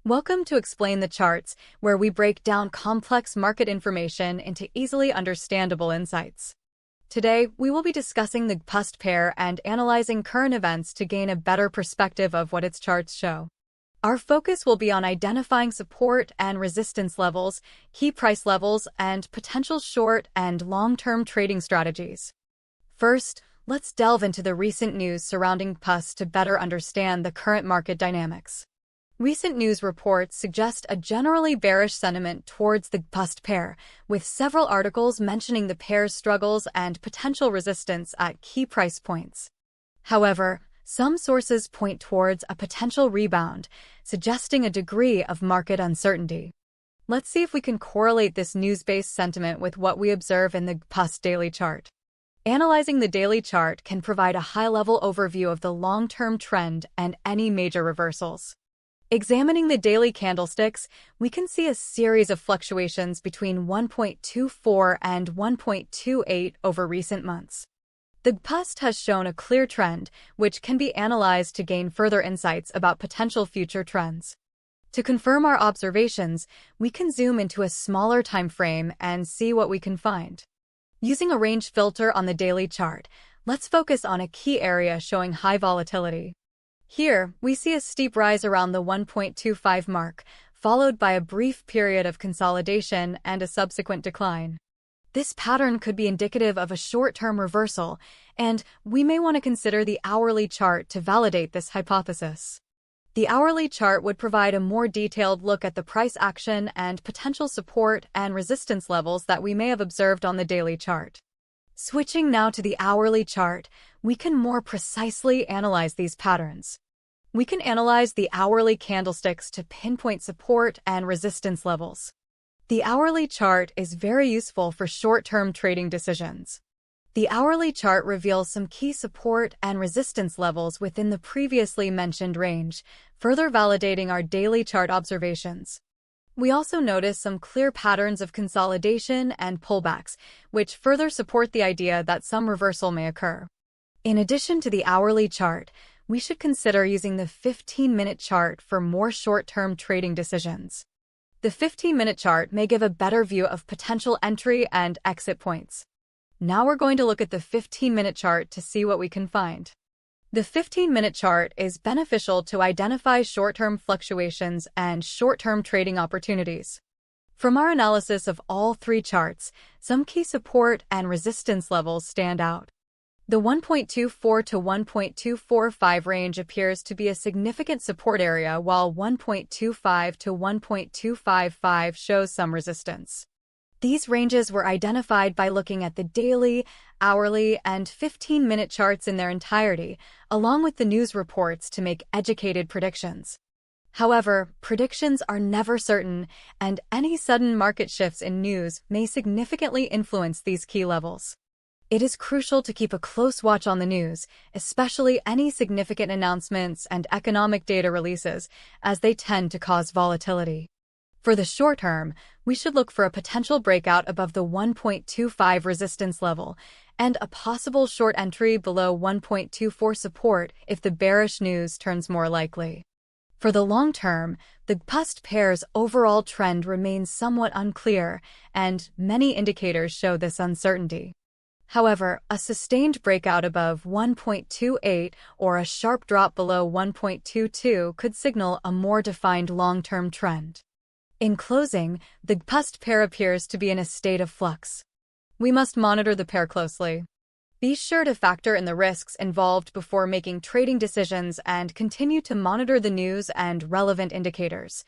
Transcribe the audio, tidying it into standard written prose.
Welcome to Explain the Charts, where we break down complex market information into easily understandable insights. Today, we will be discussing the GBPUSD pair and analyzing current events to gain a better perspective of what its charts show. Our focus will be on identifying support and resistance levels, key price levels, and potential short and long-term trading strategies. First, let's delve into the recent news surrounding GBPUSD to better understand the current market dynamics. Recent news reports suggest a generally bearish sentiment towards the GBPUSD pair, with several articles mentioning the pair's struggles and potential resistance at key price points. However, some sources point towards a potential rebound, suggesting a degree of market uncertainty. Let's see if we can correlate this news-based sentiment with what we observe in the GBPUSD daily chart. Analyzing the daily chart can provide a high-level overview of the long-term trend and any major reversals. Examining the daily candlesticks, we can see a series of fluctuations between 1.24 and 1.28 over recent months. The GBPUSD has shown a clear trend, which can be analyzed to gain further insights about potential future trends. To confirm our observations, we can zoom into a smaller time frame and see what we can find. Using a range filter on the daily chart, let's focus on a key area showing high volatility. Here, we see a steep rise around the 1.25 mark, followed by a brief period of consolidation and a subsequent decline. This pattern could be indicative of a short-term reversal, and we may want to consider the hourly chart to validate this hypothesis. The hourly chart would provide a more detailed look at the price action and potential support and resistance levels that we may have observed on the daily chart. Switching now to the hourly chart, we can more precisely analyze these patterns. We can analyze the hourly candlesticks to pinpoint support and resistance levels. The hourly chart is very useful for short-term trading decisions. The hourly chart reveals some key support and resistance levels within the previously mentioned range, further validating our daily chart observations. We also notice some clear patterns of consolidation and pullbacks, which further support the idea that some reversal may occur. In addition to the hourly chart, we should consider using the 15-minute chart for more short-term trading decisions. The 15-minute chart may give a better view of potential entry and exit points. Now we're going to look at the 15-minute chart to see what we can find. The 15-minute chart is beneficial to identify short-term fluctuations and short-term trading opportunities. From our analysis of all three charts, some key support and resistance levels stand out. The 1.24 to 1.245 range appears to be a significant support area, while 1.25 to 1.255 shows some resistance. These ranges were identified by looking at the daily, hourly, and 15-minute charts in their entirety, along with the news reports to make educated predictions. However, predictions are never certain, and any sudden market shifts in news may significantly influence these key levels. It is crucial to keep a close watch on the news, especially any significant announcements and economic data releases, as they tend to cause volatility. For the short term, we should look for a potential breakout above the 1.25 resistance level and a possible short entry below 1.24 support if the bearish news turns more likely. For the long term, the GBPUSD pair's overall trend remains somewhat unclear, and many indicators show this uncertainty. However, a sustained breakout above 1.28 or a sharp drop below 1.22 could signal a more defined long-term trend. In closing, the GBPUSD pair appears to be in a state of flux. We must monitor the pair closely. Be sure to factor in the risks involved before making trading decisions and continue to monitor the news and relevant indicators.